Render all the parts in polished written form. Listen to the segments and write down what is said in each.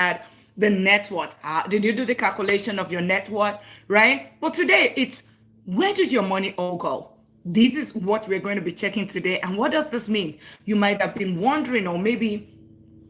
at the net worth. Did you do the calculation of your net worth, right? But today it's, where did your money all go? This is what we're going to be checking today. And what does this mean? You might have been wondering, or maybe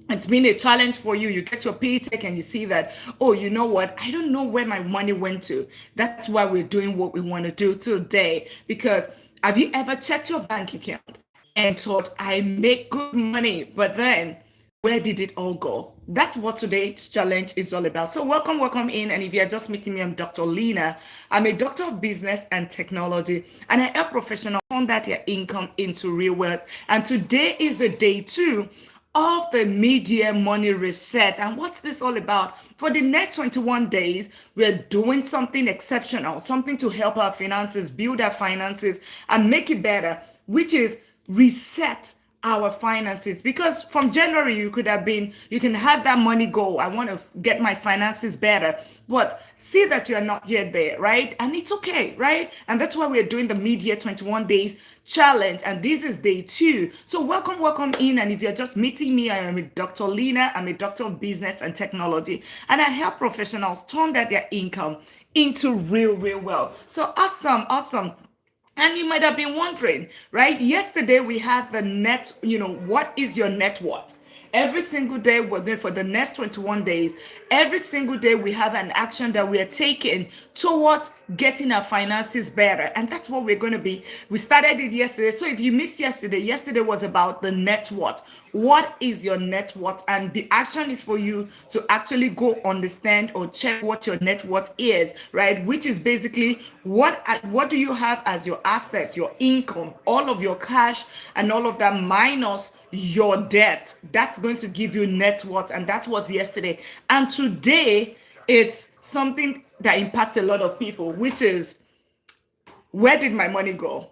it's been a challenge for you. You get your paycheck and you see that, oh, you know what? I don't know where my money went to. That's why we're doing what we want to do today. Because have you ever checked your bank account and thought, I make good money, but then where did it all go? That's what today's challenge is all about. So welcome in. And if you're just meeting me, I'm Dr. Lina. I'm a doctor of business and technology, and I help professionals turn that their income into real wealth. And today is a day two of the mid-year money reset. And what's this all about? For the next 21 days, we're doing something exceptional, something to help our finances, build our finances, and make it better, which is reset our finances. Because from January, you can have that money go. I want to get my finances better. But see that you're not yet there, right? And it's okay, right? And that's why we're doing the mid-year 21 days challenge, and this is day two. So welcome in. And if you're just meeting me, I am a Dr. Lina. I'm a doctor of business and technology, and I help professionals turn their income into real wealth. So awesome. And you might have been wondering, right? Yesterday we had the net, what is your net worth? Every single day, we're going for the next 21 days. Every single day, we have an action that we are taking towards getting our finances better. And that's what we're going to be. We started it yesterday. So if you missed yesterday was about the net worth. What is your net worth? And the action is for you to actually go understand or check what your net worth is, right? Which is basically what do you have as your asset, your income, all of your cash and all of that minus your debt. That's going to give you net worth. And that was yesterday. And today it's something that impacts a lot of people, which is, where did my money go?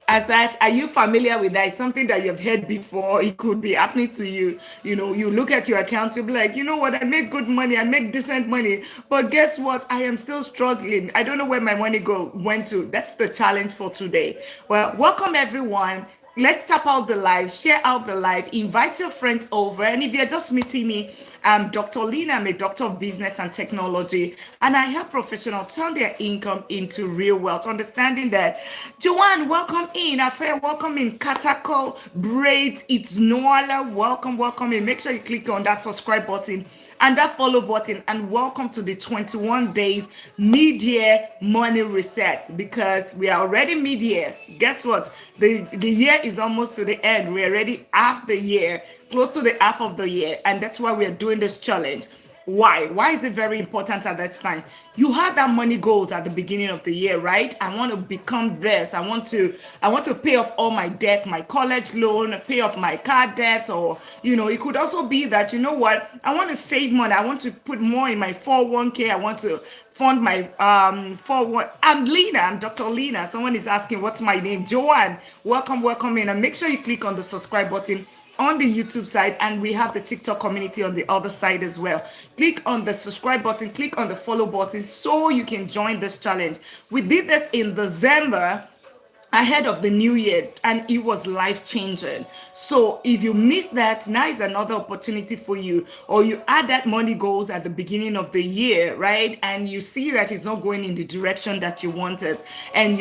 As that, are you familiar with that? It's something that you've heard before. It could be happening to you. You look at your account, you'll be like, you know what? I make good money. I make decent money. But guess what? I am still struggling. I don't know where my money went to. That's the challenge for today. Well, welcome everyone. Let's tap out the live, share out the live, invite your friends over. And if you're just meeting me, I'm Dr. Lina. I'm a doctor of business and technology, and I help professionals turn their income into real wealth. Understanding that. Joanne, welcome in. Affair, welcome in. Katako, Braids, it's Noala. Welcome in. Make sure you click on that subscribe button and that follow button, and welcome to the 21 days mid-year money reset, because we are already mid-year. Guess what? The year is almost to the end. We're already half the year, close to the half of the year, and that's why we're doing this challenge. Why is it very important at this time? You had that money goals at the beginning of the year, right? I want to become this. I want to pay off all my debt, my college loan, pay off my car debt, or it could also be that, you know what, I want to save money. I want to put more in my 401k. I want to fund my 41. I'm Lina. I'm Dr. Lina. Someone is asking what's my name. Joanne, welcome in, and make sure you click on the subscribe button on the YouTube side, and we have the TikTok community on the other side as well. Click on the subscribe button, click on the follow button so you can join this challenge. We did this in December ahead of the new year, and it was life-changing. So if you missed that, now is another opportunity for you. Or you add that money goals at the beginning of the year, right? And you see that it's not going in the direction that you wanted, and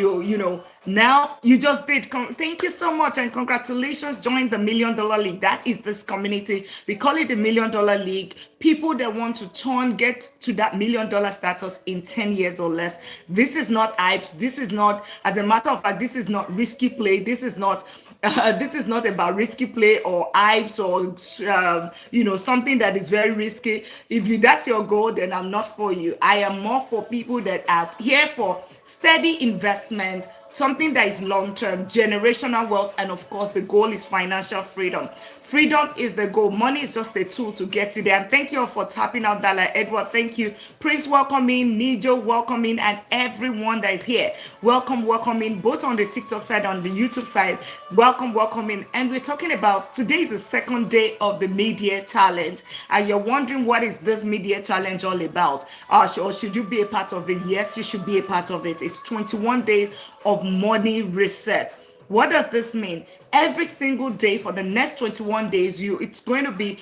now you just did. Thank you so much, and congratulations, join the $1 Million League. That is this community. We call it the $1 Million League. People that want to get to that $1 million status in 10 years or less. This is not hypes. This is not, as a matter of fact, this is not risky play. This is not about risky play or hypes or something that is very risky. If that's your goal, then I'm not for you. I am more for people that are here for steady investment, something that is long-term, generational wealth, and of course, the goal is financial freedom. Freedom is the goal. Money is just a tool to get you there. And thank you all for tapping out that. Like Edward, thank you. Prince, welcome in. Nijo, welcome in. And everyone that is here, welcome in, both on the TikTok side, on the YouTube side. Welcome in. And we're talking about, today is the second day of the mid-year challenge. And you're wondering, what is this mid-year challenge all about? Or should you be a part of it? Yes, you should be a part of it. It's 21 days of money reset. What does this mean? Every single day for the next 21 days, you're going to be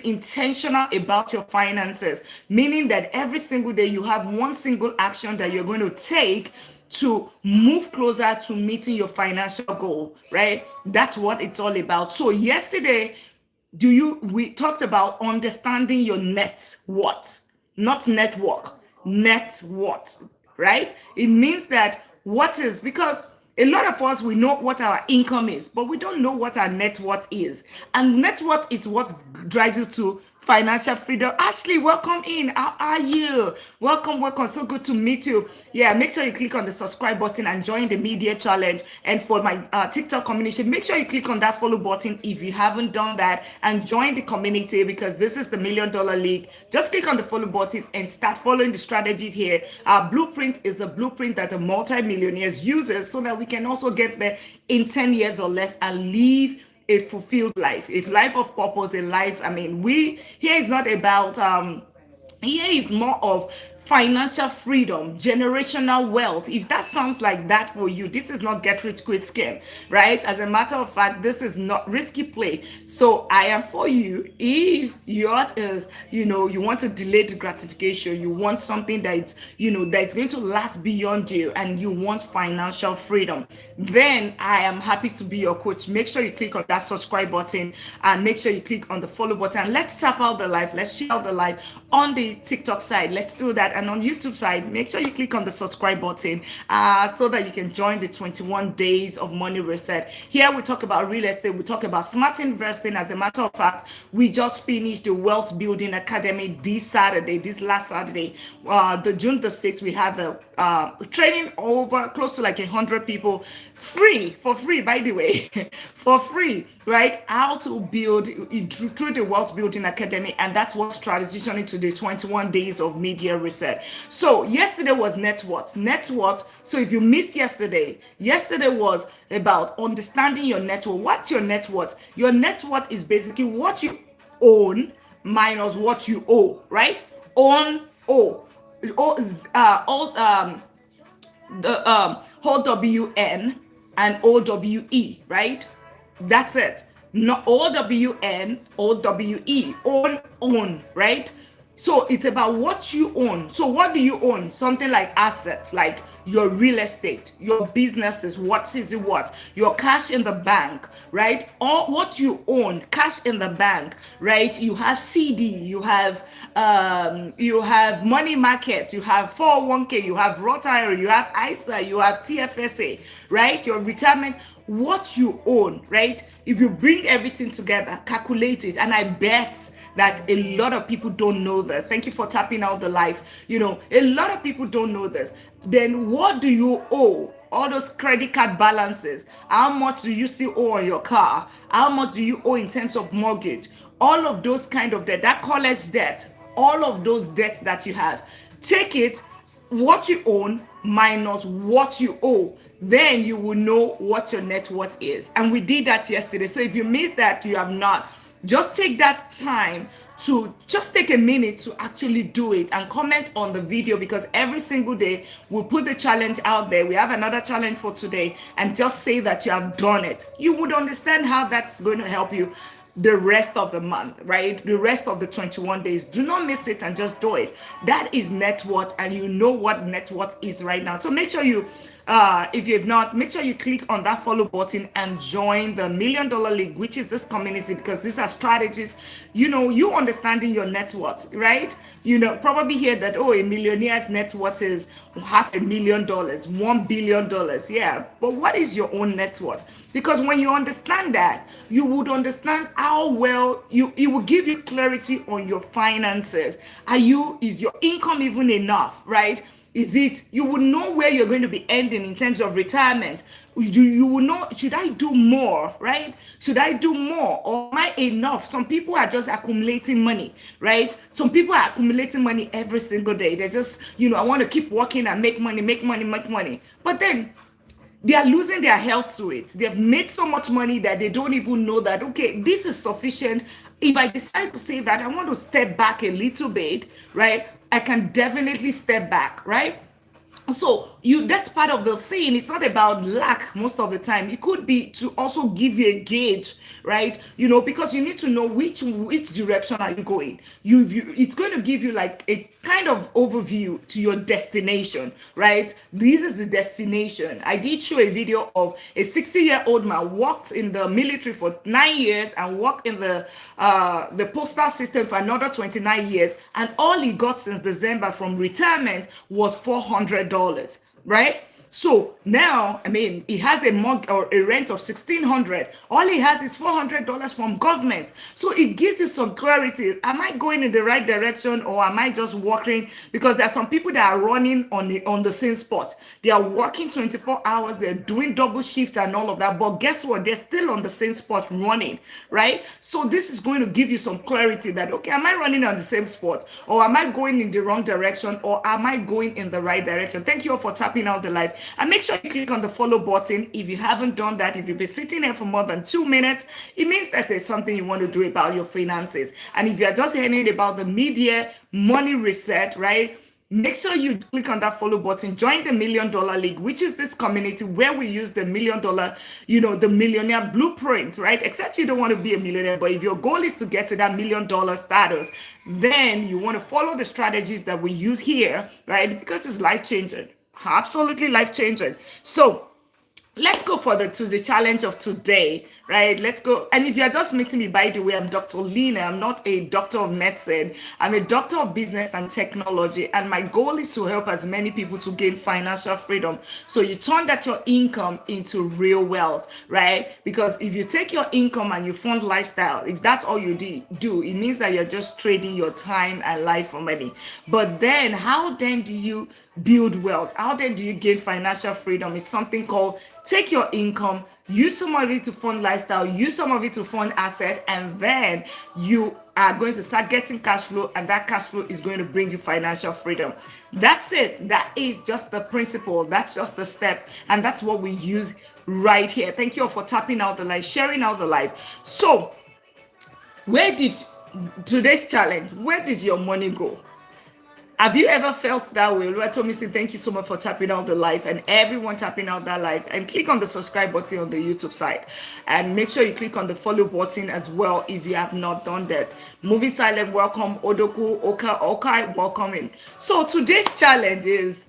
intentional about your finances, meaning that every single day you have one single action that you're going to take to move closer to meeting your financial goal, right? That's what it's all about. So yesterday, we talked about understanding your net worth, not network, net worth, right? It means that because a lot of us, we know what our income is, but we don't know what our net worth is. And net worth is what drives you to financial freedom. Ashley, welcome in. How are you? Welcome. So good to meet you. Yeah, make sure you click on the subscribe button and join the media challenge. And for my TikTok community, make sure you click on that follow button if you haven't done that, and join the community, because this is the $1 Million League. Just click on the follow button and start following the strategies here. Our blueprint is the blueprint that the multi-millionaires uses, so that we can also get there in 10 years or less and live a fulfilled life, a life of purpose, a life. I mean, here is not about here is more of financial freedom, generational wealth. If that sounds like that for you, this is not get rich quick scheme, right? As a matter of fact, this is not risky play. So I am for you. If yours is, you want to delay the gratification, you want something that's, that's going to last beyond you, and you want financial freedom, then I am happy to be your coach. Make sure you click on that subscribe button, and make sure you click on the follow button. Let's tap out the live. Let's share out the live on the TikTok side. Let's do that. And on YouTube side, make sure you click on the subscribe button so that you can join the 21 days of money reset. Here we talk about real estate. We talk about smart investing. As a matter of fact, we just finished the Wealth Building Academy this last Saturday, the June the 6th. We had the training over close to like 100 people, for free, by the way, for free, right? How to build through the Wealth Building Academy, and that's what's transitioning to the 21 days of media reset. So yesterday was net worth. So if you missed yesterday was about understanding your net worth. What's your net worth? Your net worth is basically what you own minus what you owe, right? Owe the OWN and OWE, right? That's it. Not OWN, OWE, own, right? So it's about what you own. So what do you own? Something like assets, like your real estate, your businesses, what is it what? Your cash in the bank, right? Or what you own, cash in the bank, right? You have CD, you have money market, you have 401k, you have Roth IRA, you have ISA, you have TFSA, right? Your retirement, what you own, right? If you bring everything together, calculate it, and I bet that a lot of people don't know this. Thank you for tapping out the live. A lot of people don't know this. Then what do you owe? All those credit card balances. How much do you still owe on your car? How much do you owe in terms of mortgage? All of those kind of debt, that college debt, all of those debts that you have. Take it, what you own minus what you owe. Then you will know what your net worth is. And we did that yesterday. So if you missed that, you have not. Just take that time to just take a minute to actually do it, and comment on the video, because every single day we'll put the challenge out there. We have another challenge for today, and just say that you have done it. You would understand how that's going to help you the rest of the month, right? The rest of the 21 days. Do not miss it and just do it. That is net worth, and you know what net worth is right now. So make sure you if you have not, make sure you click on that follow button and join the $1 Million League, which is this community, because these are strategies, you understanding your net worth, right? Probably hear that, a millionaire's net worth is $500,000, $1 billion. Yeah, but what is your own net worth? Because when you understand that, you would understand how well it will give you clarity on your finances. Is your income even enough, right? You will know where you're going to be ending in terms of retirement. You will know, should I do more, right? Should I do more, or am I enough? Some people are just accumulating money, right? Some people are accumulating money every single day. They're just, I want to keep working and make money. But then they are losing their health to it. They've made so much money that they don't even know that, okay, this is sufficient. If I decide to say that I want to step back a little bit, right, I can definitely step back, right? So you, that's part of the thing. It's not about lack most of the time. It could be to also give you a gauge, right? Because you need to know which direction are you going. It's going to give you like a kind of overview to your destination, right? This is the destination. I did show a video of a 60-year-old man worked in the military for 9 years and worked in the postal system for another 29 years, and all he got since December from retirement was $400, right? So now, I mean, he has a month or a rent of 1,600. All he has is $400 from government. So it gives you some clarity. Am I going in the right direction, or am I just working? Because there are some people that are running on the same spot. They are working 24 hours. They're doing double shift and all of that. But guess what? They're still on the same spot running, right? So this is going to give you some clarity that, okay, am I running on the same spot, or am I going in the wrong direction, or am I going in the right direction? Thank you all for tapping out the live. And make sure you click on the follow button if you haven't done that. If you've been sitting here for more than 2 minutes, it means that there's something you want to do about your finances. And if you're just hearing about the media money reset, right? Make sure you click on that follow button. Join the $1 Million League, which is this community where we use the $1 Million, the millionaire blueprint, right? Except you don't want to be a millionaire, but if your goal is to get to that $1 million status, then you want to follow the strategies that we use here, right? Because it's life changing. Absolutely life changing. So let's go for the challenge of today, right? Let's go. And if you're just meeting me, by the way, I'm Dr. Lina. I'm not a doctor of medicine. I'm a doctor of business and technology. And my goal is to help as many people to gain financial freedom. So you turn that your income into real wealth, right? Because if you take your income and you fund lifestyle, if that's all you do, it means that you're just trading your time and life for money. But then how then do you build wealth? How then do you gain financial freedom? It's something called take your income, use some of it to fund lifestyle, use some of it to fund asset, and then you are going to start getting cash flow, and that cash flow is going to bring you financial freedom. That's it. That is just the principle. That's just the step, and that's what we use right here. Thank you all for tapping out the live, sharing out the live. So today's challenge, where did your money go? Have you ever felt that way? Tomisi, thank you so much for tapping out the live, and everyone tapping out that live. And click on the subscribe button on the YouTube side. And make sure you click on the follow button as well if you have not done that. Movie Silent, welcome. Odoku, Okai, welcome in. So today's challenge is,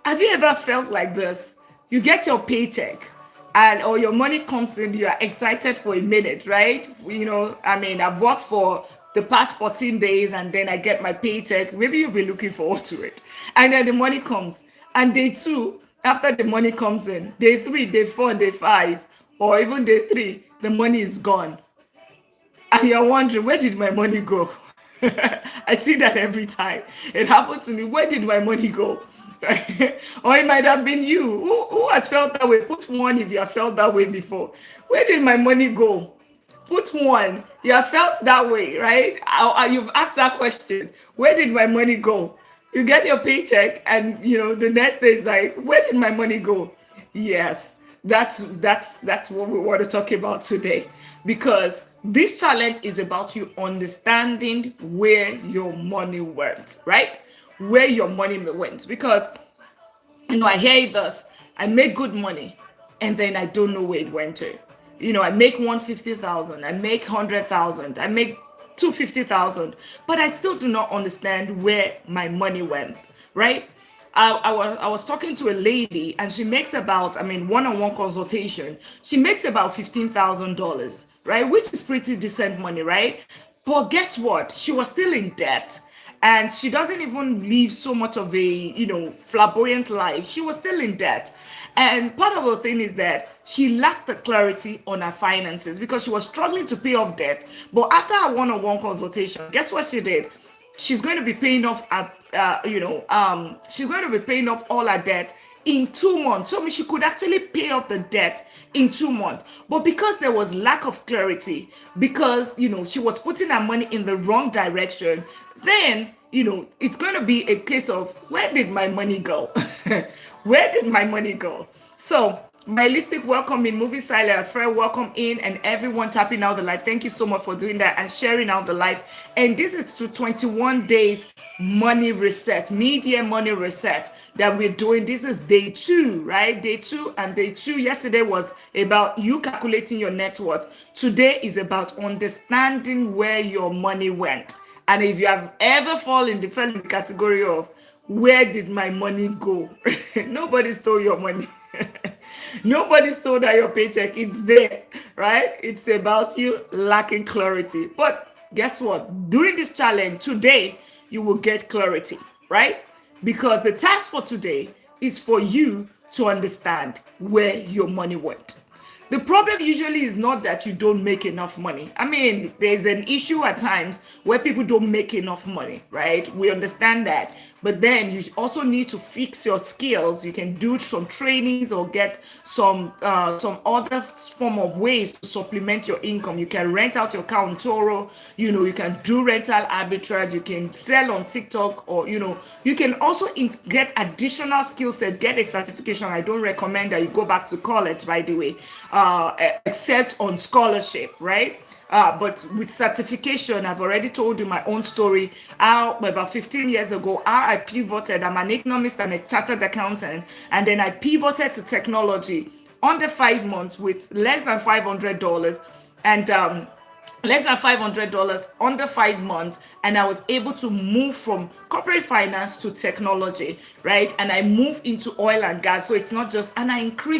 have you ever felt like this? You get your paycheck, or your money comes in, you are excited for a minute, right? I've worked for the past 14 days and then I get my paycheck. Maybe you'll be looking forward to it. And then the money comes. And day 2, after the money comes in, day 3, day 4, day 5, or even day 3, the money is gone. And you're wondering, where did my money go? I see that every time. It happened to me. Where did my money go? Or it might have been you. Who has felt that way? Put 1 if you have felt that way before. Where did my money go? Put 1. You have felt that way, right? You've asked that question. Where did my money go? You get your paycheck, and the next day is like, where did my money go? Yes, that's what we want to talk about today, because this challenge is about you understanding where your money went, right? Where your money went, because I hear this. I make good money, and then I don't know where it went to. I make 150,000, I make 100,000, I make 250,000, but I still do not understand where my money went, right? I was talking to a lady, and she makes about, one-on-one consultation, she makes about $15,000, right? Which is pretty decent money, right? But guess what? She was still in debt. And she doesn't even live so much of a, flamboyant life. She was still in debt. And part of the thing is that she lacked the clarity on her finances because she was struggling to pay off debt. But after her one-on-one consultation, guess what she did? She's going to be paying off, she's going to be paying off all her debt in 2 months. So she could actually pay off the debt in 2 months. But because there was lack of clarity, because, she was putting her money in the wrong direction, then, it's going to be a case of, where did my money go? Where did my money go? So My listic welcome in, movie silent, Fred welcome in, and everyone tapping out the live. Thank you so much for doing that and sharing out the live. And this is to 21 days money reset, media money reset that we're doing. This is day two, right? Day two, and day two yesterday was about you calculating your net worth. Today is about understanding where your money went. And if you have ever fell in the category of where did my money go? Nobody stole your money. Nobody stole that your paycheck. It's there, right? It's about you lacking clarity. But guess what? During this challenge today, you will get clarity, right? Because the task for today is for you to understand where your money went. The problem usually is not that you don't make enough money. I mean, there's an issue at times where people don't make enough money, right? We understand that. But then you also need to fix your skills. You can do some trainings or get some other form of ways to supplement your income. You can rent out your car on Toro. You can do rental arbitrage. You can sell on TikTok, or you can also get additional skill set, get a certification. I don't recommend that you go back to college, by the way, except on scholarship, right? But with certification, I've already told you my own story. How about 15 years ago, how I pivoted. I'm an economist and a chartered accountant, and then I pivoted to technology under 5 months with less than $500, and under 5 months, and I was able to move from corporate finance to technology, right? And I moved into oil and gas. So it's not just, and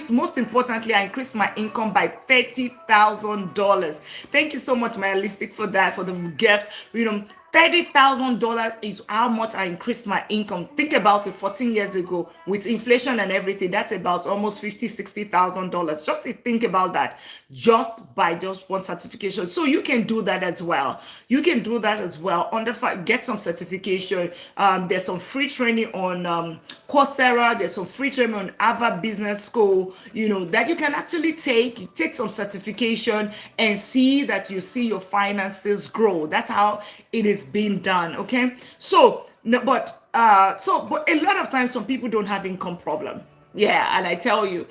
most importantly, I increased my income by $30,000. Thank you so much, my holistic, for that, for the gift. $30,000 is how much I increased my income. Think about it, 14 years ago, with inflation and everything, that's about almost $50,000, $60,000. Just to think about that, just by just one certification. So you can do that as well. You can do that as well. Get some certification. There's some free training on Coursera. There's some free training on Harvard Business School, that you can actually take. You take some certification and see that you see your finances grow. That's how it is being done. Okay. So, no, but a lot of times some people don't have income problem. Yeah, and I tell you,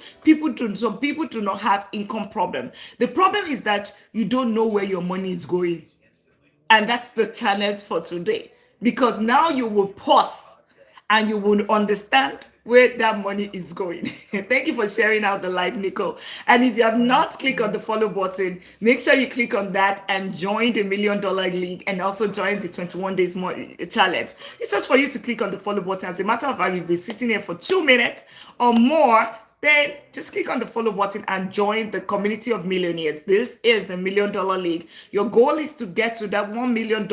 some people do not have income problem. The problem is that you don't know where your money is going. And that's the challenge for today. Because now you will pause and you will understand where that money is going. Thank you for sharing out the live, Nico. And if you have not clicked on the follow button, make sure you click on that and join the $1 Million League, and also join the 21 days more challenge. It's just for you to click on the follow button. As a matter of fact, you'll be sitting here for 2 minutes or more. Then just click on the follow button and join the community of millionaires. This is the $1 Million League. Your goal is to get to that $1 million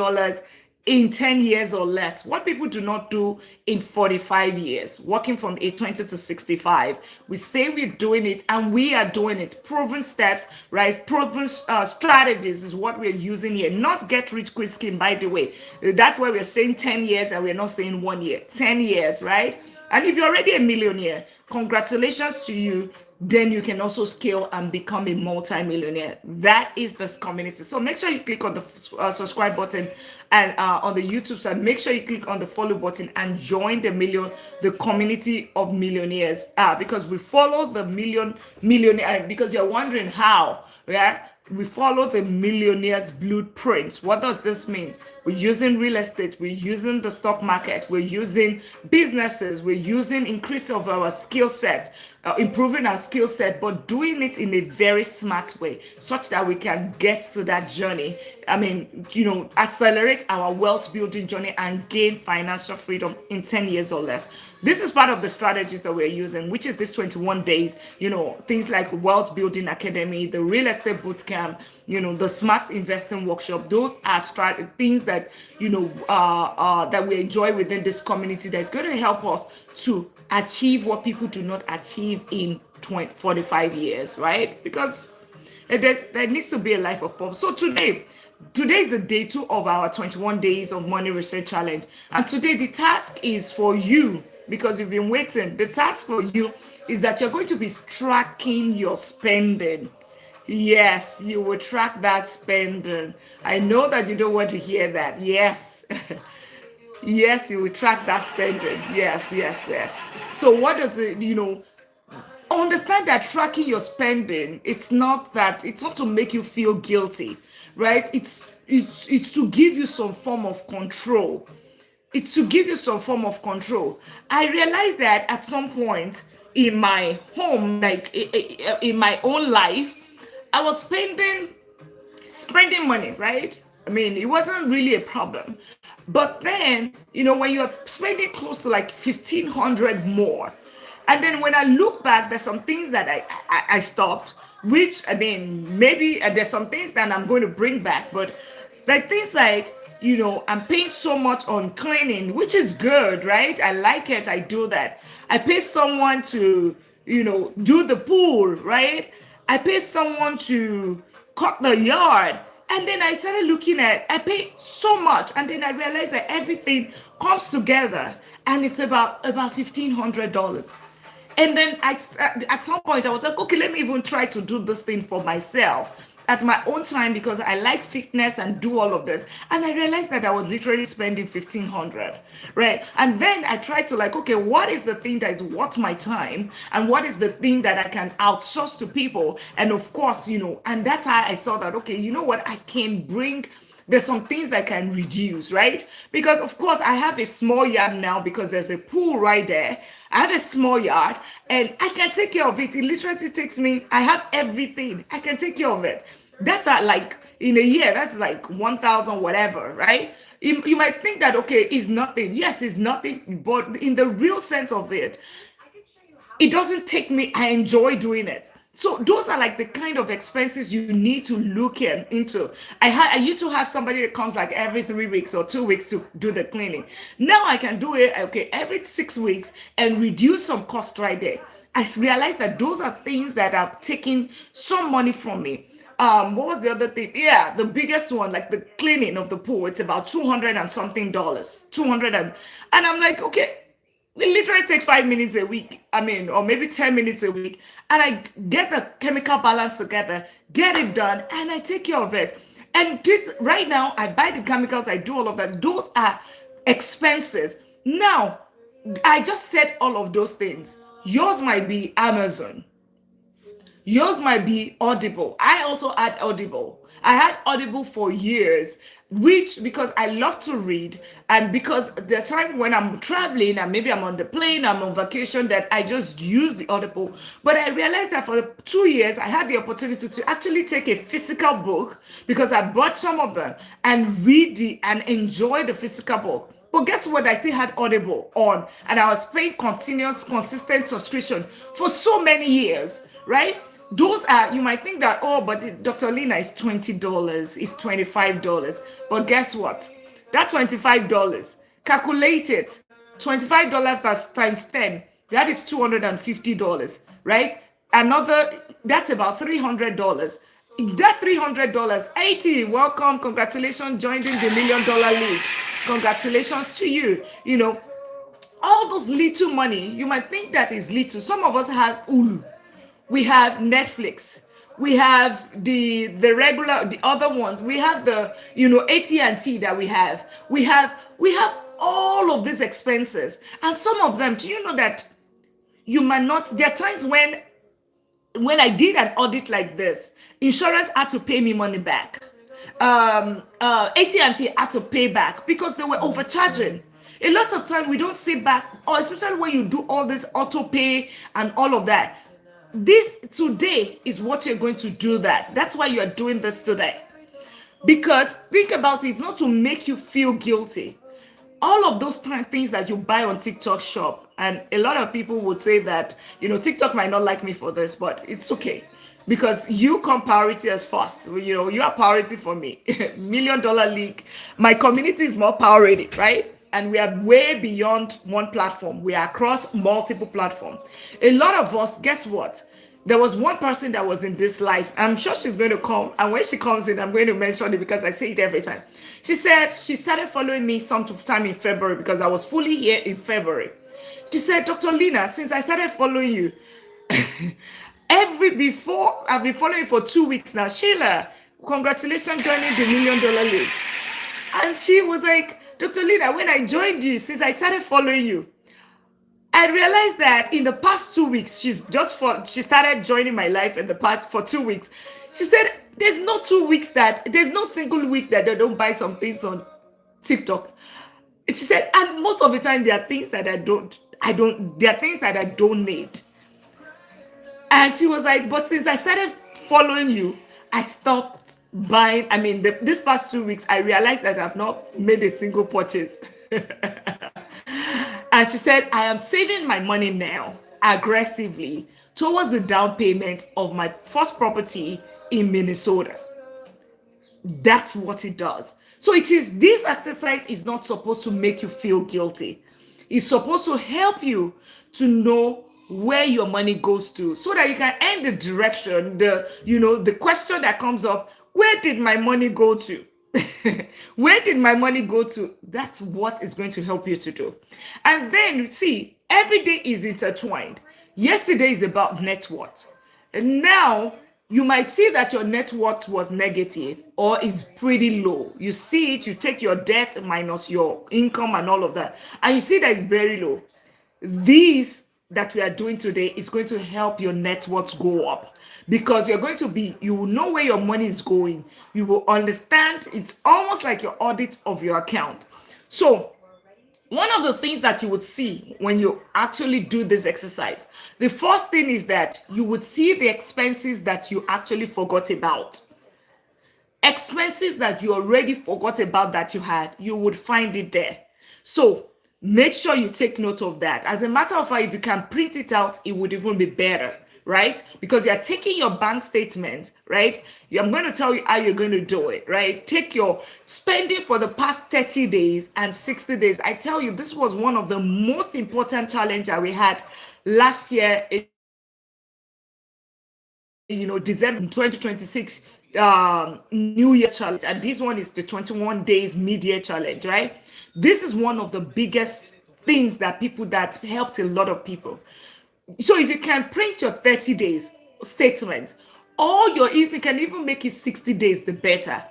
in 10 years or less. What people do not do in 45 years, working from age 20 to 65. We say we're doing it, and we are doing it. Proven steps, right? Proven strategies is what we're using here. Not get rich quick scheme, by the way. That's why we're saying 10 years and we're not saying 1 year. 10 years, right? And if you're already a millionaire, congratulations to you. Then you can also scale and become a multi-millionaire. That is this community. So make sure you click on the subscribe button, and on the YouTube side, make sure you click on the follow button and join the community of millionaires. Because we follow the millionaire. Because you're wondering how, yeah? We follow the millionaire's blueprint. What does this mean? We're using real estate. We're using the stock market. We're using businesses. We're using increase of our skill set, improving our skill set, but doing it in a very smart way, such that we can get to that journey. I mean, accelerate our wealth building journey and gain financial freedom in 10 years or less. This is part of the strategies that we're using, which is this 21 days, things like Wealth Building Academy, the Real Estate Bootcamp, the Smart Investing Workshop. Those are things that, that we enjoy within this community that's going to help us to achieve what people do not achieve in 45 years, right? Because there needs to be a life of purpose. So today is the day 2 of our 21 days of money research challenge. And today the task is for you, because you've been waiting. The task for you is that you're going to be tracking your spending. Yes, you will track that spending. I know that you don't want to hear that. Yes. Yes, you will track that spending. Yes. So what does it, understand that tracking your spending, it's not to make you feel guilty, right? It's to give you some form of control. It's to give you some form of control. I realized that at some point in my home, like in my own life, I was spending money, right? I mean, it wasn't really a problem. But then, when you're spending close to like 1,500 more, and then when I look back, there's some things that I stopped, which, I mean, maybe there's some things that I'm going to bring back, but like things like, I'm paying so much on cleaning, which is good, right? I like it. I do that. I pay someone to, do the pool, right? I pay someone to cut the yard. And then I started looking at, I pay so much. And then I realized that everything comes together and it's about $1,500. And then at some point, I was like, okay, let me even try to do this thing for myself at my own time because I like fitness and do all of this. And I realized that I was literally spending 1,500, right? And then I tried to like, okay, what is the thing that is worth my time? And what is the thing that I can outsource to people? And of course, and that's how I saw that, okay, you know what? I can bring there's some things that can reduce, right? Because of course I have a small yard now because there's a pool right there. I have a small yard and I can take care of it. It literally takes me, I have everything. I can take care of it. That's like in a year, that's like 1,000 whatever, right? You might think that, okay, it's nothing. Yes, it's nothing, but in the real sense of it doesn't take me, I enjoy doing it. So those are like the kind of expenses you need to look into. I used to have somebody that comes like every 3 weeks or 2 weeks to do the cleaning. Now I can do it, okay, every 6 weeks and reduce some cost right there. I realized that those are things that are taking some money from me. What was the other thing? Yeah, the biggest one, like the cleaning of the pool, it's about 200 and something dollars. 200 and I'm like, okay, it literally takes 5 minutes a week. I mean, or maybe 10 minutes a week. And I get the chemical balance together, get it done, and I take care of it. And this right now, I buy the chemicals, I do all of that. Those are expenses. Now, I just said all of those things. Yours might be Amazon. Yours might be Audible. I also had Audible. I had Audible for years, which because I love to read, and because there's time when I'm traveling and maybe I'm on the plane, I'm on vacation, that I just use the Audible. But I realized that for 2 years, I had the opportunity to actually take a physical book because I bought some of them and read and enjoy the physical book. But guess what? I still had Audible on, and I was paying consistent subscription for so many years, right? Those are, you might think that, oh, but Dr. Lina is $20, is $25. But guess what? That $25, calculate it. $25 that's times 10, that is $250, right? That's about $300. That $300, 80, welcome, congratulations, joining the $1 million league. Congratulations to you. All those little money, you might think that is little. Some of us have Hulu. We have Netflix. We have the regular, the other ones. We have the AT&T that we have. We have all of these expenses, and some of them. Do you know that you might not? There are times when I did an audit like this, insurance had to pay me money back. AT&T had to pay back because they were overcharging. A lot of time we don't sit back, or especially when you do all this auto pay and all of that. This today is what you're going to do that. That's why you are doing this today. Because think about it, it's not to make you feel guilty. All of those things that you buy on TikTok shop, and a lot of people would say that, TikTok might not like me for this, but it's okay. Because you come priority as first. You are priority for me. $1 million league. My community is more priority, right? And we are way beyond one platform. We are across multiple platforms. A lot of us, guess what? There was one person that was in this life. I'm sure she's going to come. And when she comes in, I'm going to mention it because I say it every time. She said she started following me sometime in February because I was fully here in February. She said, Dr. Lina, since I started following you, I've been following you for 2 weeks now. Sheila, congratulations joining the $1 million league. And she was like, Dr. Lina, when I joined you, since I started following you, I realized that in the past 2 weeks, she started joining my life in the past for 2 weeks. She said there's no single week that they don't buy some things on TikTok. She said, and most of the time there are things that there are things that I don't need. And she was like, but since I started following you, I stopped buying. I mean, this past 2 weeks, I realized that I've not made a single purchase. And she said, I am saving my money now aggressively towards the down payment of my first property in Minnesota. That's what it does. So this exercise is not supposed to make you feel guilty. It's supposed to help you to know where your money goes to so that you can end the direction, the question that comes up, where did my money go to? Where did my money go to? That's what is going to help you to do. And then see, every day is intertwined. Yesterday is about net worth. And now you might see that your net worth was negative or is pretty low. You see it, you take your debt minus your income and all of that, and you see that it's very low. These that we are doing today is going to help your net worth go up because you will know where your money is going. You will understand. It's almost like your audit of your account. So one of the things that you would see when you actually do this exercise, the first thing is that you would see the expenses that you actually forgot about. Expenses that you already forgot about that you had, you would find it there. So make sure you take note of that. As a matter of fact, if you can print it out, it would even be better, right? Because you're taking your bank statement, right? I'm going to tell you how you're going to do it, right? Take your spending for the past 30 days and 60 days. I tell you, this was one of the most important challenges that we had last year, December 2026 New Year challenge. And this one is the 21 days mid-year challenge, right? This is one of the biggest things that helped a lot of people. So if you can print your 30 days statement, if you can even make it 60 days, the better.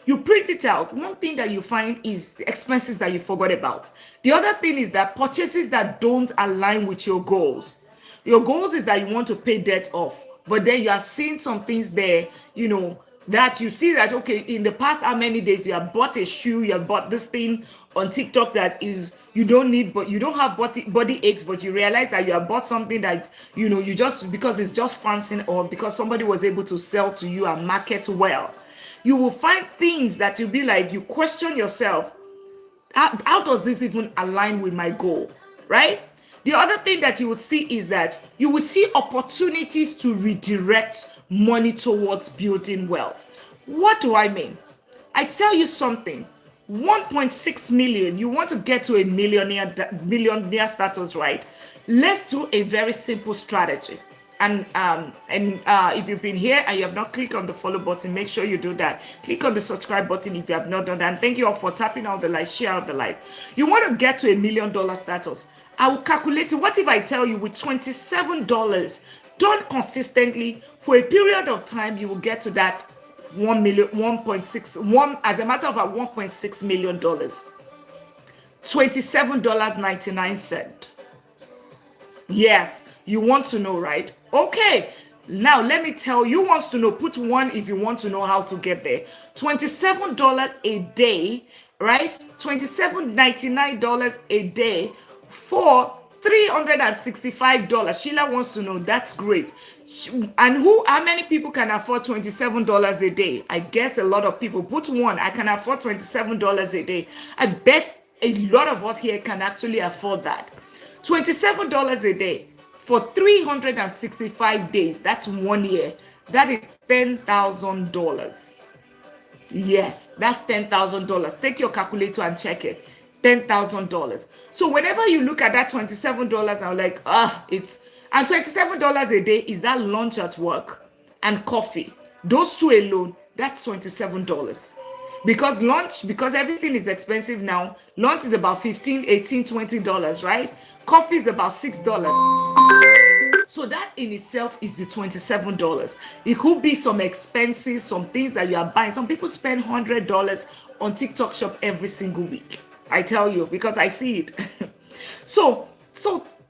You print it out. One thing that you find is the expenses that you forgot about. The other thing is that purchases that don't align with your goals. Your goals is that you want to pay debt off, but then you are seeing some things there, that you see that, okay, in the past how many days you have bought a shoe, you have bought this thing on TikTok that is you don't need, but you don't have body aches, but you realize that you have bought something that you just because it's just fancy or because somebody was able to sell to you and market well. You will find things that you'll be like, you question yourself, how does this even align with my goal, right? The other thing that you would see is that you will see opportunities to redirect money towards building wealth. What do I mean? I tell you something. 1.6 million, you want to get to a millionaire status, right? Let's do a very simple strategy. And if you've been here and you have not clicked on the follow button, make sure you do that. Click on the subscribe button if you have not done that. And thank you all for tapping out the like, share out the like. You want to get to $1 million status. I will calculate it. What if I tell you with $27 done consistently for a period of time, you will get to that 1.6, as a matter of fact, $1.6 million. $27.99. Yes, you want to know, right? Okay, now let me tell you, wants to know, put one if you want to know how to get there. $27 a day, right? $27.99 a day for $365. Sheila wants to know. That's great. And how many people can afford $27 a day? I guess a lot of people. Put one. I can afford $27 a day. I bet a lot of us here can actually afford that. $27 a day for 365 days. That's 1 year. That is $10,000. Yes, that's $10,000. Take your calculator and check it. $10,000. So whenever you look at that $27, I'm like, and $27 a day is that lunch at work and coffee. Those two alone, that's $27. Because everything is expensive now, lunch is about $15, $18, $20, right? Coffee is about $6. So that in itself is the $27. It could be some expenses, some things that you are buying. Some people spend $100 on TikTok shop every single week. I tell you, because I see it. So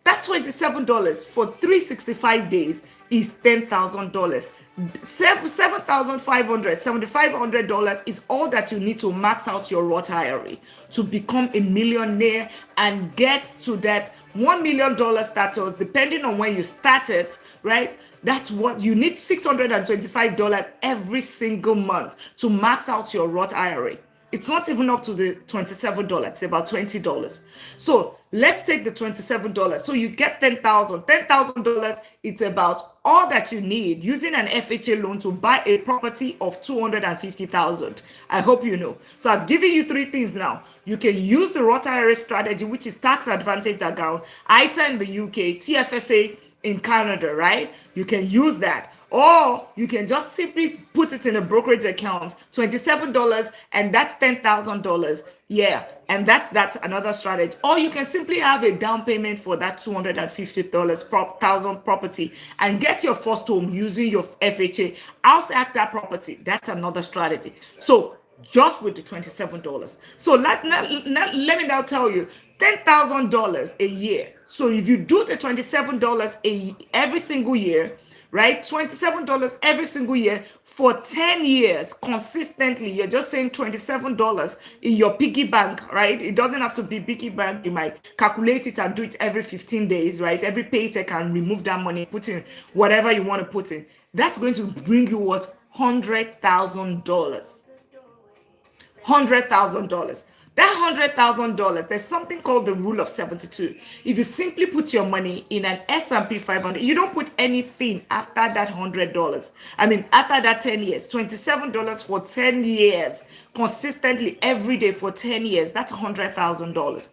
That $27 for 365 days is $10,000. $7,500 is all that you need to max out your Roth IRA to become a millionaire and get to that $1 million status, depending on when you start it, right? That's what you need, $625 every single month to max out your Roth IRA. It's not even up to the $27, it's about $20. So let's take the $27. So you get $10,000. It's about all that you need using an FHA loan to buy a property of $250,000. I hope you know. So I've given you three things now. You can use the Roth IRA strategy, which is tax advantage account, ISA in the UK, TFSA in Canada, right? You can use that. Or you can just simply put it in a brokerage account, $27, and that's $10,000. Yeah, and that's another strategy. Or you can simply have a down payment for that $250,000 property and get your first home using your FHA. House act that property. That's another strategy. So just with the $27. So let me now tell you, $10,000 a year. So if you do the $27 every single year, right? $27 every single year for 10 years consistently. You're just saying $27 in your piggy bank, right? It doesn't have to be piggy bank. You might calculate it and do it every 15 days, right? Every paycheck and remove that money, put in whatever you want to put in. That's going to bring you what? $100,000. $100,000. That $100,000, there's something called the rule of 72. If you simply put your money in an S&P 500, you don't put anything after that $100. I mean, after that 10 years, $27 for 10 years, consistently every day for 10 years, that's $100,000.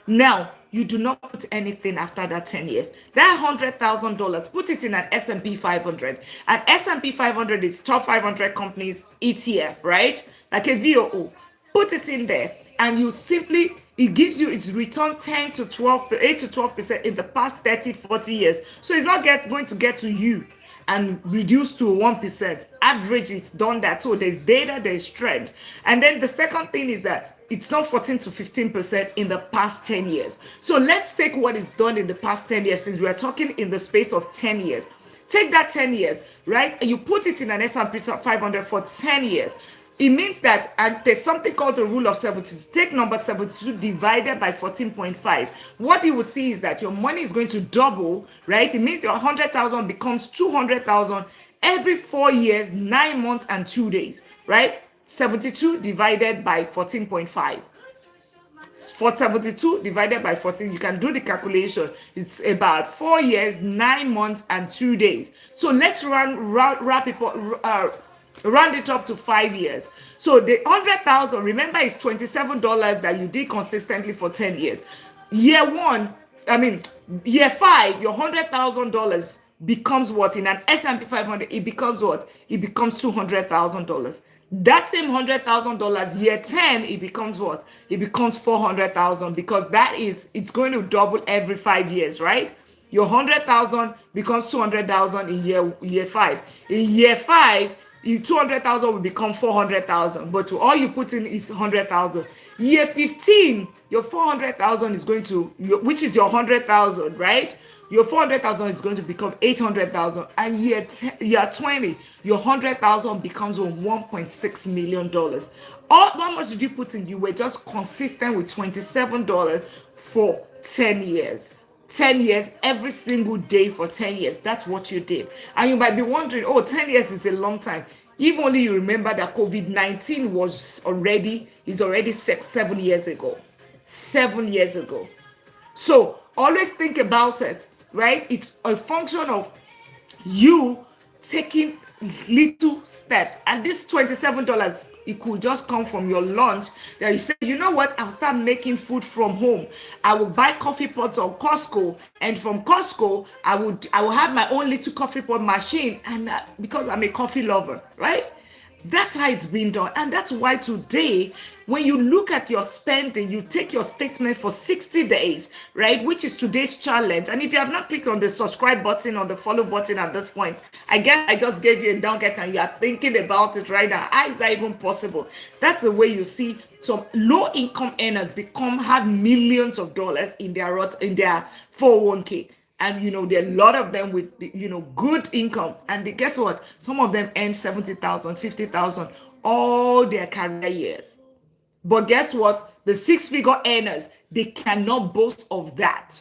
Now, you do not put anything after that 10 years. That $100,000, put it in an S&P 500. An S&P 500 is top 500 companies ETF, right? Like a VOO. Put it in there, and you simply, it gives you its return 8 to 12% in the past 30, 40 years. So it's not going to get to you and reduce to 1%. Average, it's done that. So there's data, there's trend. And then the second thing is that it's not 14 to 15% in the past 10 years. So let's take what is done in the past 10 years, since we are talking in the space of 10 years. Take that 10 years, right? And you put it in an S&P 500 for 10 years. It means that, and there's something called the rule of 72. Take number 72 divided by 14.5. What you would see is that your money is going to double, right? It means your 100,000 becomes 200,000 every 4 years, 9 months, and 2 days, right? 72 divided by 14.5. For 72 divided by 14, you can do the calculation. It's about 4 years, 9 months, and 2 days. So let's round it up to 5 years. So the 100,000, remember, is $27 that you did consistently for 10 years. Year 5, your $100,000 becomes what? In an S&P 500, it becomes what? It becomes $200,000. That same $100,000, year 10, it becomes what? It becomes $400,000, because it's going to double every 5 years, right? Your 100,000 becomes 200,000 in year 5. In year 5, your 200,000 will become 400,000, but all you put in is 100,000. Year 15, your 400,000 is going to, which is your 100,000, right? Your 400,000 is going to become 800,000, and year 20, your 100,000 becomes $1.6 million. How much did you put in? You were just consistent with $27 for 10 years. 10 years, every single day for 10 years. That's what you did. And you might be wondering, 10 years is a long time. If only you remember that COVID-19 is already 7 years ago. 7 years ago. So always think about it, right? It's a function of you taking little steps. And this $27, it could just come from your lunch that you say, you know what, I'll start making food from home. I will buy coffee pots on Costco, and from Costco I will have my own little coffee pot machine, and because I'm a coffee lover, right? That's how it's been done. And that's why today, when you look at your spending, you take your statement for 60 days, right? Which is today's challenge. And if you have not clicked on the subscribe button or the follow button at this point, I guess I just gave you a nugget and you are thinking about it right now. How is that even possible? That's the way you see Some low income earners have millions of dollars in their 401k. And there are a lot of them with good income. And guess what? Some of them earn 70,000, 50,000 all their career years. But guess what? The six-figure earners, they cannot boast of that.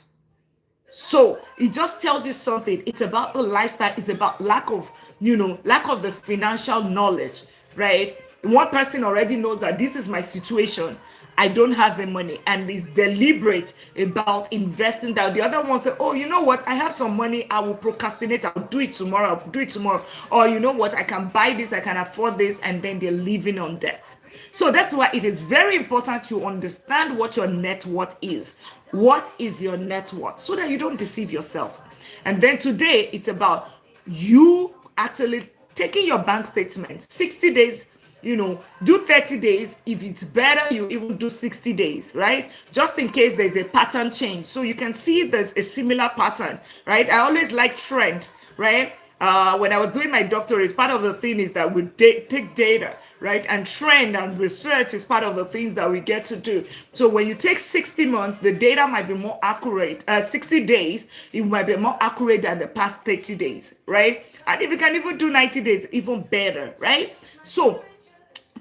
So it just tells you something. It's about the lifestyle. It's about lack of the financial knowledge, right? One person already knows that this is my situation. I don't have the money, and is deliberate about investing that. The other one said, oh, you know what? I have some money. I will procrastinate. I'll do it tomorrow. I'll do it tomorrow. Or you know what? I can buy this. I can afford this. And then they're living on debt. So that's why it is very important to understand what your net worth is. What is your net worth? So that you don't deceive yourself. And then today, it's about you actually taking your bank statement, 60 days, do 30 days. If it's better, you even do 60 days, right? Just in case there's a pattern change. So you can see there's a similar pattern, right? I always like trend, right? When I was doing my doctorate, part of the thing is that we take data, right? And trend and research is part of the things that we get to do. So when you take 60 months, the data might be more accurate. 60 days, it might be more accurate than the past 30 days, right? And if you can even do 90 days, even better, right? So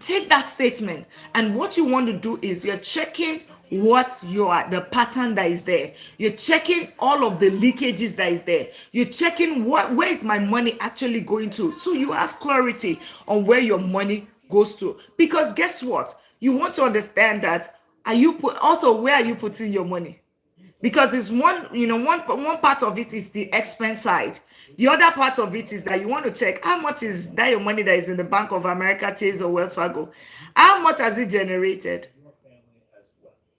take that statement, and what you want to do is you're checking the pattern that is there. You're checking all of the leakages that is there. You're checking where is my money actually going to, so you have clarity on where your money goes to. Because guess what? You want to understand that where are you putting your money? Because it's one part of it is the expense side. The other part of it is that you want to check how much is that your money that is in the Bank of America, Chase, or Wells Fargo. How much has it generated?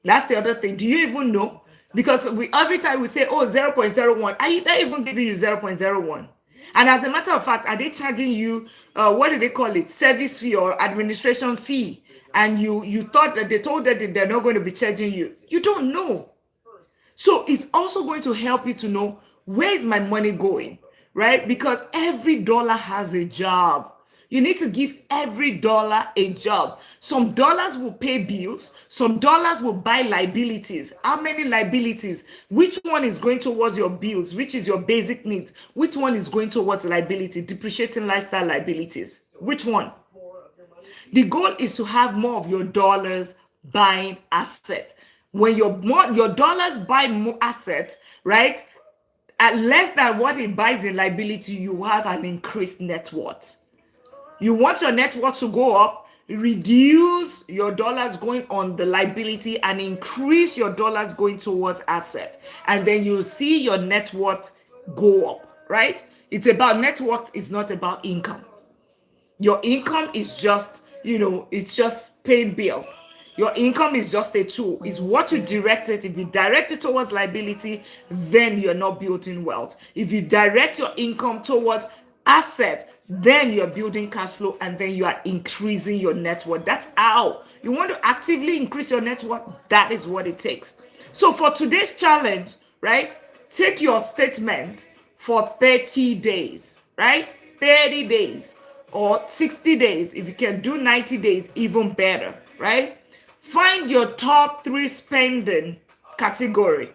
That's the other thing. Do you even know? Because every time we say, 0.01, are they even giving you 0.01? And as a matter of fact, are they charging you, what do they call it? Service fee or administration fee? And you thought that they told that they're not going to be charging you. You don't know. So it's also going to help you to know, where is my money going, right? Because every dollar has a job. You need to give every dollar a job. Some dollars will pay bills. Some dollars will buy liabilities. How many liabilities? Which one is going towards your bills? Which is your basic needs? Which one is going towards liability? Depreciating lifestyle liabilities. Which one? The goal is to have more of your dollars buying assets. When your dollars buy more assets, right, at less than what it buys in liability, you have an increased net worth. You want your net worth to go up, reduce your dollars going on the liability and increase your dollars going towards asset. And then you'll see your net worth go up, right? It's about net worth, it's not about income. Your income is just, it's just paying bills. Your income is just a tool. It's what you direct it. If you direct it towards liability, then you're not building wealth. If you direct your income towards asset, then you're building cash flow, and then you are increasing your net worth. That's how you want to actively increase your net worth. That is what it takes. So for today's challenge, right, take your statement for 30 days, right? 30 days or 60 days. If you can do 90 days, even better, right? Find your top 3 spending category.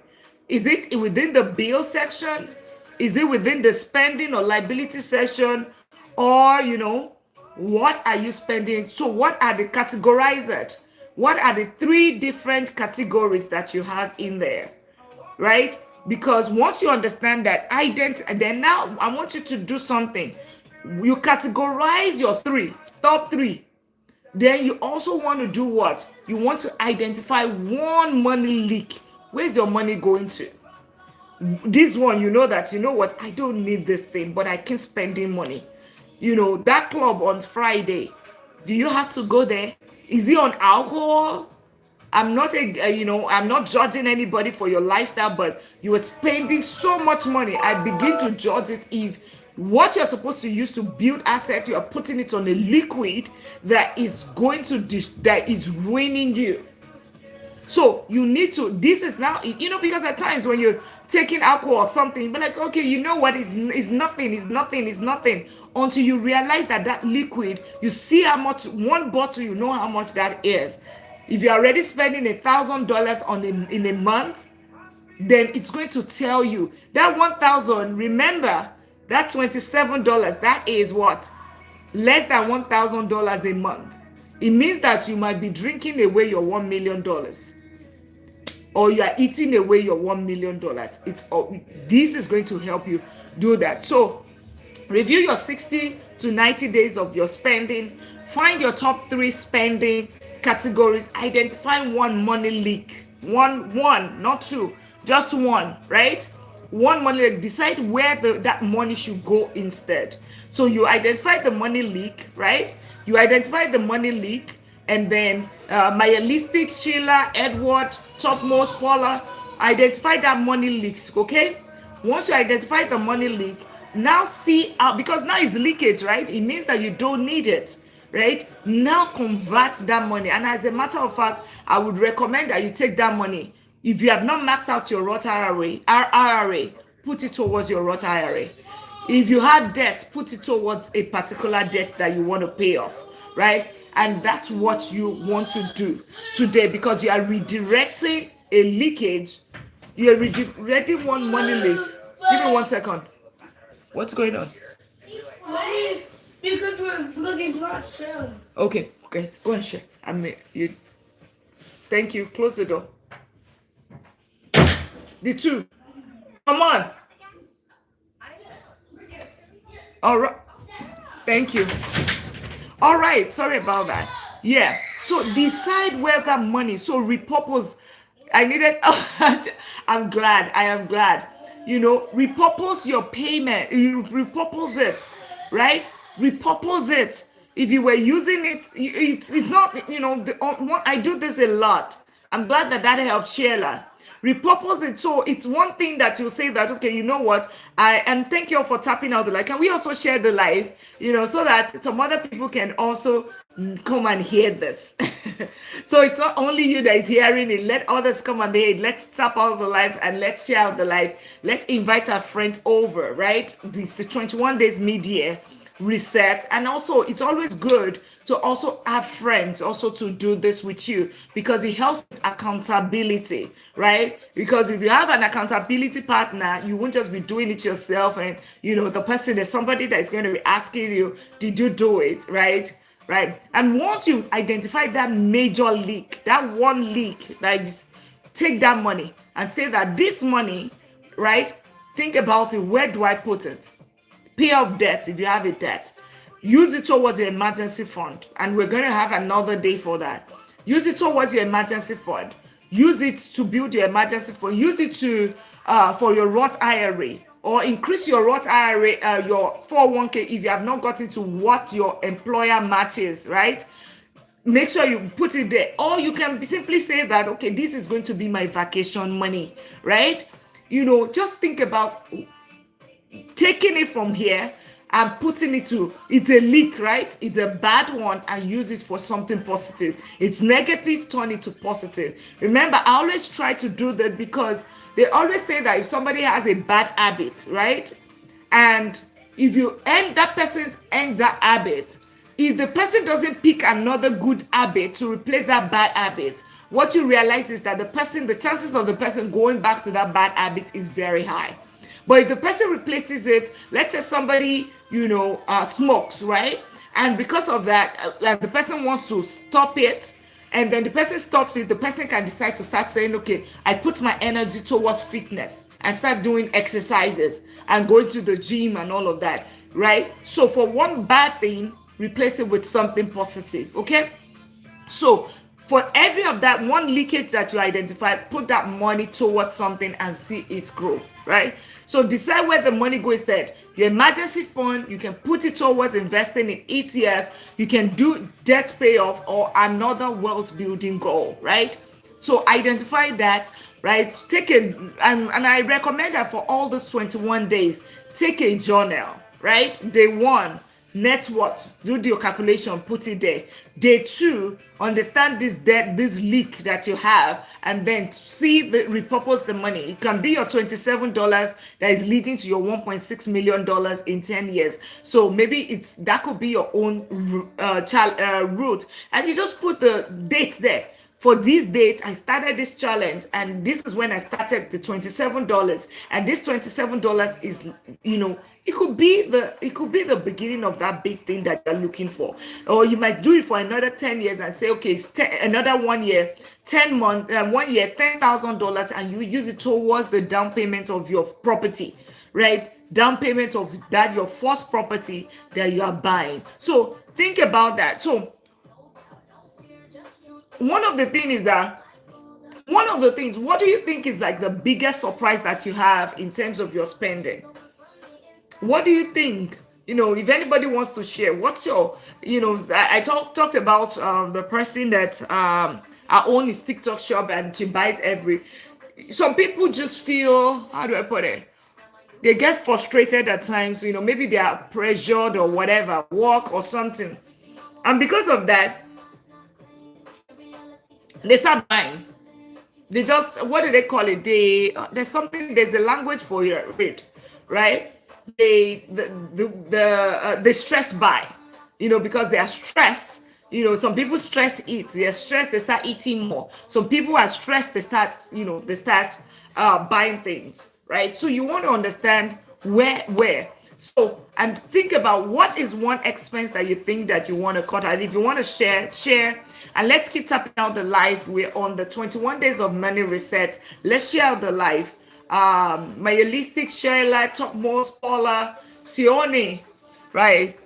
Is it within the bill section? Is it within the spending or liability section? Or, what are you spending? So what are the categorized? What are the 3 different categories that you have in there, right? Because once you understand that then now I want you to do something. You categorize your top 3. Then you also want to do what? You want to identify one money leak. Where's your money going to? This one, what? I don't need this thing, but I keep spending money. That club on Friday, do you have to go there? Is it on alcohol? I'm not I'm not judging anybody for your lifestyle, but you are spending so much money. I begin to judge it if what you're supposed to use to build asset, you are putting it on a liquid that is that is ruining you. So you need to, this is now, because at times when you're taking alcohol or something, but like, okay, you know what, it's nothing, until you realize that liquid, you see how much, one bottle, you know how much that is. If you're already spending $1,000 in a month, then it's going to tell you that 1,000. Remember that $27, that is what, less than $1,000 a month. It means that you might be drinking away your $1 million, or you are eating away your $1 million. This is going to help you do that. So review your 60 to 90 days of your spending. Find your top 3 spending categories. Identify one money leak. One, not 2, just 1, right? One money leak. Decide where that money should go instead. So you identify the money leak, right? You identify the money leak, and then Mayalistic, Sheila, Edward, Topmost, Paula, identify that money leaks, okay? Once you identify the money leak, now see out, because now it's leakage, right? It means that you don't need it, right? Now convert that money. And as a matter of fact, I would recommend that you take that money. If you have not maxed out your Roth IRA, put it towards your Roth IRA. If you have debt, put it towards a particular debt that you want to pay off, right? And that's what you want to do today, because you are redirecting a leakage. You are redirecting one money leak. Give me 1 second. What's going on? Because he's not sharing. Okay, guys, go and share. Thank you. Close the door. The 2. Come on. All right. Thank you. All right. Sorry about that. Yeah. So decide where that money. So repurpose. I needed. I'm glad. I am glad. Repurpose your payment. You repurpose it, right? Repurpose it. If you were using it, it's not. I do this a lot. I'm glad that helped Sheila. Repurpose it. So it's one thing that you say that, okay, you know what, and thank you all for tapping out the live. Can we also share the live, so that some other people can also come and hear this? So it's not only you that is hearing it. Let others come and hear it. Let's tap out the live and let's share out the live. Let's invite our friends over, right? This the 21 days mid-year reset. And also, it's always good to also have friends also to do this with you, because it helps with accountability, right? Because if you have an accountability partner, you won't just be doing it yourself, and the person, there's somebody that is going to be asking you, did you do it, right? And once you identify that major leak, that one leak, right, just take that money and say that this money, right, think about it, where do I put it? Pay off debt if you have a debt. Use it towards your emergency fund. And we're going to have another day for that. Use it towards your emergency fund. Use it to build your emergency fund. Use it to for your Roth IRA. Or increase your Roth IRA, your 401k if you have not gotten to what your employer matches, right? Make sure you put it there. Or you can simply say that, okay, this is going to be my vacation money, right? Just think about taking it from here and putting it to, it's a leak, right? It's a bad one, and use it for something positive. It's negative, turn it to positive. Remember, I always try to do that, because they always say that if somebody has a bad habit, right? And if you end that person's that habit, if the person doesn't pick another good habit to replace that bad habit, what you realize is that the chances of the person going back to that bad habit is very high. But if the person replaces it, let's say somebody, smokes, right? And because of that, the person wants to stop it, and then the person stops it, the person can decide to start saying, okay, I put my energy towards fitness and start doing exercises and going to the gym and all of that, right? So for one bad thing, replace it with something positive, okay? So for every of that one leakage that you identify, put that money towards something and see it grow, right? So decide where the money goes instead. Your emergency fund, you can put it towards investing in ETF. You can do debt payoff or another wealth building goal, right? So identify that, right? And I recommend that for all those 21 days, take a journal, right? Day 1, net worth, do your calculation, put it there. Day 2, understand this debt, this leak that you have, and then repurpose the money. It can be your $27 that is leading to your $1.6 million in 10 years. So maybe that could be your own route, and you just put the dates there. for these dates, I started this challenge, and this is when I started the $27. And this $27 is, it could be the beginning of that big thing that you're looking for. Or you might do it for another 10 years and say, okay, it's another 1 year, 10 months, 1 year, $10,000, and you use it towards the down payment of your property, right? Down payment of that your first property that you are buying. So think about that. So one of the things is that one of the things, what do you think is like the biggest surprise that you have in terms of your spending? What do you think? If anybody wants to share, what's your, I talked about the person that I own his TikTok shop and she buys every. Some people just feel, how do I put it? They get frustrated at times. Maybe they are pressured or whatever, work or something, and because of that, they start buying. They just, what do they call it? There's a language for it, right? They stress buy, because they are stressed. Some people stress eat. They're stressed, they start eating more. Some people are stressed, they start buying things, right? So you want to understand where. So, and think about what is one expense that you think that you want to cut. And if you want to share. And let's keep tapping out the live. We're on the 21 days of money reset. Let's share out the live. Mayalistic, Sheila, Topmost, Paula, Sione, right?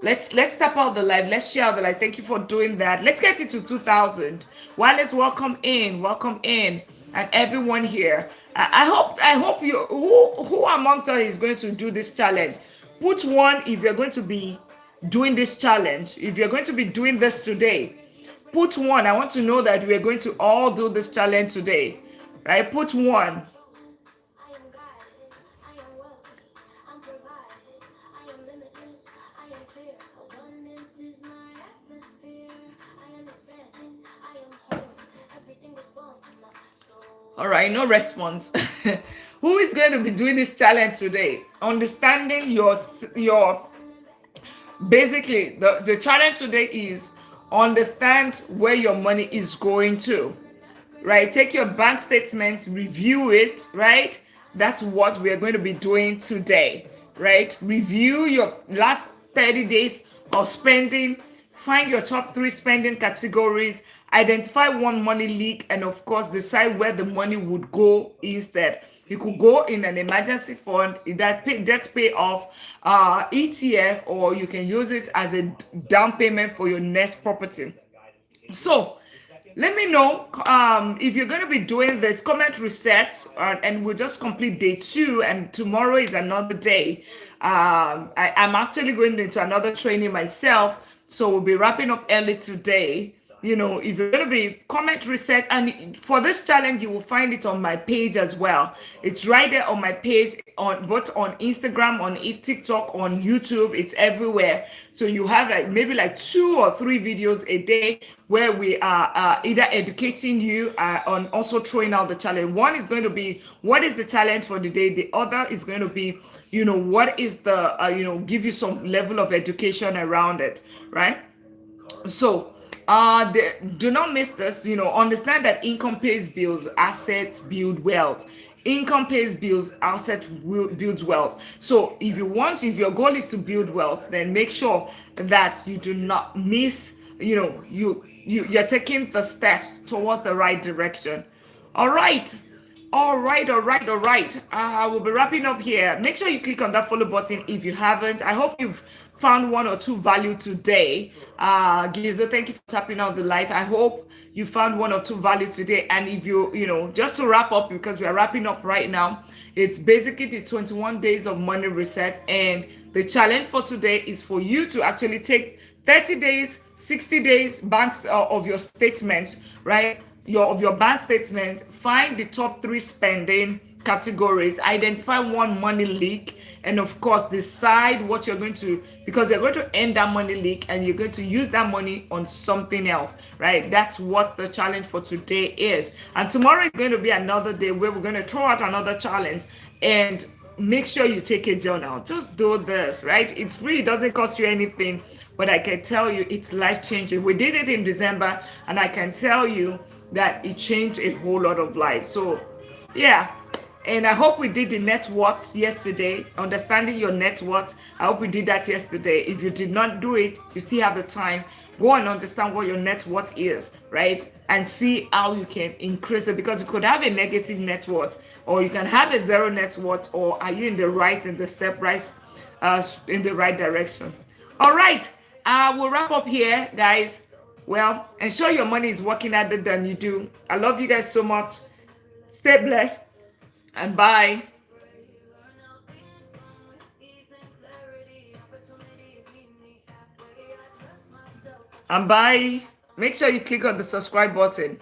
Let's tap out the live. Let's share out the live. Thank you for doing that. Let's get it to 2,000. Wallace, welcome in, and everyone here. I hope you. Who amongst us is going to do this challenge? Put one if you're going to be doing this challenge. If you're going to be doing this today, put one. I want to know that we're going to all do this challenge today, right? Put one. All right, no response. Who is going to be doing this challenge today? Understanding your basically the challenge today is understand where your money is going to, right? Take your bank statements, review it, right? That's what we are going to be doing today, right? Review your last 30 days of spending, find your top 3 spending categories, identify one money leak, and of course decide where the money would go instead. You could go in an emergency fund, that's pay off ETF, or you can use it as a down payment for your next property. So let me know if you're going to be doing this comment reset, and we'll just complete day 2, and tomorrow is another day. I'm actually going into another training myself, so we'll be wrapping up early today. If you're going to be comment reset, and for this challenge, you will find it on my page as well. It's right there on my page, on both on Instagram, on TikTok, on YouTube. It's everywhere. So you have maybe 2 or 3 videos a day where we are either educating you on also throwing out the challenge. One is going to be what is the challenge for the day. The other is going to be what is the give you some level of education around it, right? So do not miss this. Understand that income pays bills, assets build wealth. Income pays bills, assets builds wealth. So if your goal is to build wealth, then make sure that you do not miss, you're taking the steps towards the right direction. All right. We'll be wrapping up here. Make sure you click on that follow button if you haven't. I hope you've found 1 or 2 value today. Gizo, thank you for tapping out the live. I hope you found 1 or 2 value today. And if just to wrap up, because we are wrapping up right now, it's basically the 21 days of money reset. And the challenge for today is for you to actually take 30 days, 60 days banks of your statement, right? Of your bank statement, find the top 3 spending categories, identify one money leak, and of course decide what you're going to, because you're going to end that money leak and you're going to use that money on something else, right? That's what the challenge for today is. And tomorrow is going to be another day where we're going to throw out another challenge, and make sure you take a journal. Just do this, right? It's free, it doesn't cost you anything, but I can tell you it's life changing. We did it in December, and I can tell you that it changed a whole lot of lives. So, yeah. And I hope we did the net worth yesterday, understanding your net worth. I hope we did that yesterday. If you did not do it, you still have the time. Go and understand what your net worth is, right? And see how you can increase it, because you could have a negative net worth, or you can have a zero net worth, or are you in the right, in the step right, in the right direction? All right, we'll wrap up here, guys. Well, ensure your money is working harder than you do. I love you guys so much. Stay blessed, and bye. And bye. Make sure you click on the subscribe button.